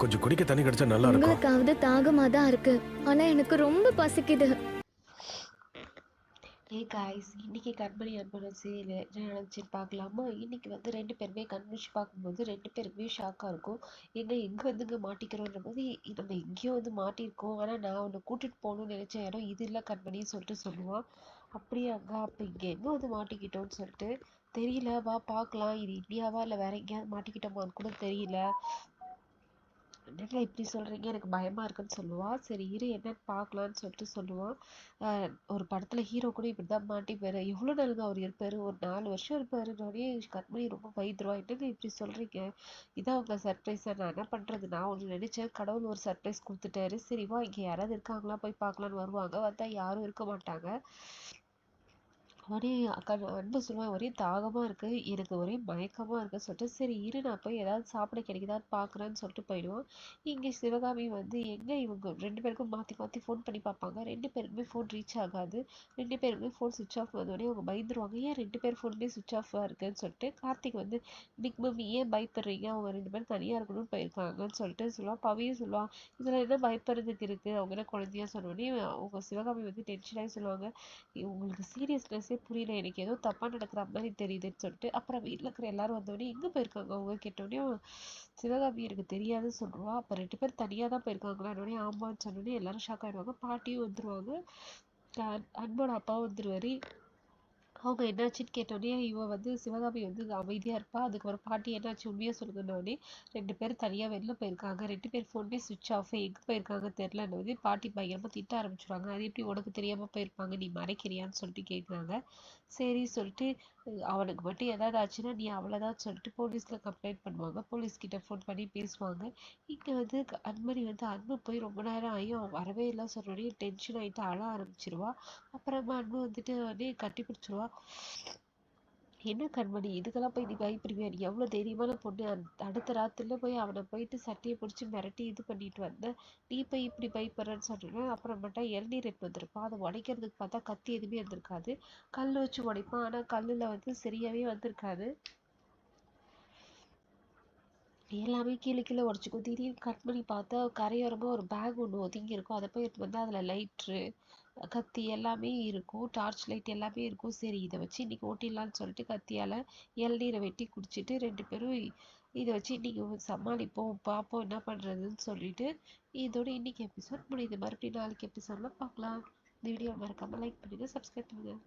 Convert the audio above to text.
கொஞ்சம் குடிக்க தண்ணி கிடைச்சா நல்லா இருக்கும். உங்களுக்காவது தாகமா தான் இருக்கு, ஆனா எனக்கு ரொம்ப பசிக்குது. ஏ காய்ஸ், இன்னைக்கு கண்மணி அன்புடன் சீரியல் என்ன நினச்சின்னு பார்க்கலாமா? இன்னைக்கு வந்து ரெண்டு பேருமே கண்முழிச்சு பார்க்கும்போது ரெண்டு பேருக்குமே ஷாக்காக இருக்கும். எங்கே வந்துங்க மாட்டிக்கிறோன்ற போது நம்ம எங்கேயோ வந்து மாட்டியிருக்கோம், ஆனால் நான் உன்னை கூட்டிகிட்டு போகணும்னு நினச்ச இடம் இது இல்லை கண்மணின்னு சொல்லிட்டு சொல்லுவான். அப்படியாங்க, அப்போ இங்கே எங்கே வந்து மாட்டிக்கிட்டோன்னு சொல்லிட்டு தெரியல, வா பார்க்கலாம், இது இந்தியாவா இல்லை வேற எங்கேயாவது மாட்டிக்கிட்டோமான்னு கூட தெரியல, என்னங்க இப்படி சொல்கிறீங்க, எனக்கு பயமாக இருக்குன்னு சொல்லுவான். சரி இரு என்னன்னு பார்க்கலான்னு சொல்லிட்டு சொல்லுவான். ஒரு படத்தில் ஹீரோ கூட இப்படி தான் மாட்டிப்பார். எவ்வளோ நாளுங்க அவர் இருப்பார், ஒரு 4 வருஷம் இருப்பாருன்னோடனே கண்மணி ரொம்ப பயந்துருவா. என்னங்க இப்படி சொல்கிறீங்க, இதான் உங்க சர்ப்ரைஸாக, நான் என்ன பண்ணுறது, நான் ஒன்று நினச்சேன், கடவுள் ஒரு சர்ப்ரைஸ் கொடுத்துட்டாரு. சரி வா இங்கே யாராவது இருக்காங்களா போய் பார்க்கலான்னு வருவாங்க, வந்தால் யாரும் இருக்க மாட்டாங்க. ஒரே அன்பு சொல்லுவான், ஒரே தாகமாக இருக்குது, எனக்கு ஒரே மயக்கமாக இருக்குன்னு சொல்லிட்டு சரி இரு நான் போய் ஏதாவது சாப்பிட கிடைக்குதான்னு பார்க்குறேன்னு சொல்லிட்டு போயிடுவோம். இங்கே சிவகாமி வந்து எங்கே இவங்க ரெண்டு பேருக்கும் மாற்றி மாற்றி ஃபோன் பண்ணி பார்ப்பாங்க. ரெண்டு பேருக்குமே ஃபோன் ரீச் ஆகாது. ரெண்டு பேருக்குமே ஃபோன் சுவிச் ஆஃப் வந்தோடனே அவங்க பயந்துருவாங்க. ஏன் ரெண்டு பேர் ஃபோனுமே சுவிச் ஆஃபாக இருக்குன்னு சொல்லிட்டு கார்த்திக் வந்து பிக் மம்மி ஏன் பயப்படுறீங்க, அவங்க ரெண்டு பேரும் தனியாக இருக்கணும்னு போயிருக்காங்கன்னு சொல்லிட்டு சொல்லுவான். பவியும் சொல்லுவான், இதில் என்ன பயப்படுறதுக்கு இருக்குது, அவங்க என்ன குழந்தையா சொன்னோடனே அவங்க சிவகாமி வந்து டென்ஷனாகி சொல்லுவாங்க, உங்களுக்கு சீரியஸ்னஸே புரியல, எனக்கு ஏதோ தப்பாக நடக்கிற மாதிரி தெரியுதுன்னு சொல்லிட்டு அப்புறம் வீட்டில் இருக்கிற எல்லாரும் வந்தோடனே எங்கே போயிருக்காங்க அவங்க கேட்டோடனே சிவகாமி எனக்கு தெரியாதுன்னு சொல்லுவா. அப்போ ரெண்டு பேர் தனியாக தான் போயிருக்காங்களான்னே ஆமான்னு சொன்னோடனே எல்லாரும் ஷாக் ஆகிடுவாங்க. பாட்டியும் வந்துடுவாங்க, அன்போட அப்பாவும் வந்துடுவார். அவங்க என்னாச்சுன்னு கேட்டோடனே இவன் வந்து சிவகாமி வந்து அமைதியாக இருப்பா. அதுக்கப்புறம் பாட்டி என்னாச்சு உண்மையாக சொல்லுங்கன்னோடனே ரெண்டு பேரும் தனியாக வெளில போயிருக்காங்க, ரெண்டு பேர் ஃபோனுமே சுவிட்ச் ஆஃப், எங்கே போயிருக்காங்க தெரிலன்னு பாட்டி பயங்கரமாக திட்ட ஆரம்பிச்சுருவாங்க. அது எப்படி உனக்கு தெரியாமல் போயிருப்பாங்க, நீ மறைக்கிறியான்னு சொல்லிட்டு கேட்குறாங்க. சரி சொல்லிட்டு அவனுக்கு மட்டும் ஏதாவது ஆச்சுன்னா நீ அவ்வளோதான் சொல்லிட்டு போலீஸில் கம்ப்ளைண்ட் பண்ணுவாங்க. போலீஸ்கிட்ட ஃபோன் பண்ணி பேசுவாங்க. இங்கே வந்து அன்பணி வந்து அன்பு போய் ரொம்ப நேரம் ஆகி அவன் வரவே இல்லை சொன்னோடனே டென்ஷன் ஆகிட்டு அழ ஆரம்பிச்சிருவா. அப்புறமா அன்பு வந்துட்டு உடனே கட்டி பிடிச்சிருவா. என்ன கண்மணி இதுக்கெல்லாம் போய் நீ பயப்படுவியா, நீ எவ்வளோ தைரியமான பொண்ணு, அடுத்த ராத்திரில போய் அவனை போயிட்டு சட்டையை பிடிச்சி மிரட்டி இது பண்ணிட்டு வந்த, நீ போய் இப்படி பயப்படுறன்னு சொல்கிறேன். அப்புறமேட்டா இளநீர் எடுத்து வந்திருப்பான், அதை உடைக்கிறதுக்கு பார்த்தா கத்தி எதுவுமே இருந்திருக்காது, கல் வச்சு உடைப்பான், ஆனால் கல்லில் வந்து சரியாகவே வந்திருக்காது, எல்லாமே கீழே கீழே உடச்சிக்கும். திடீர்னு கட் பண்ணி பார்த்தா கரையோரமாக ஒரு பேக் ஒன்று ஒதுங்கி இருக்கும், அதை போய் எடுத்து வந்து அதில் லைட்ரு கத்தி எல்லாமே இருக்கும், டார்ச் லைட் எல்லாமே இருக்கும். சரி இதை வச்சு இன்னைக்கு ஓட்டிடலான்னு சொல்லிட்டு கத்தியால் இளநீரை வெட்டி குடிச்சிட்டு ரெண்டு பேரும் இதை வச்சு இன்னைக்கு சமாளிப்போம் பார்ப்போம் என்ன பண்ணுறதுன்னு சொல்லிட்டு இதோட இன்னைக்கு எபிசோட் முடியுது. மறுபடியும் நாளைக்கு எபிசோடில் பார்க்கலாம். இந்த வீடியோ மறக்காமல் லைக் பண்ணுங்கள், சப்ஸ்கிரைப் பண்ணுங்கள்.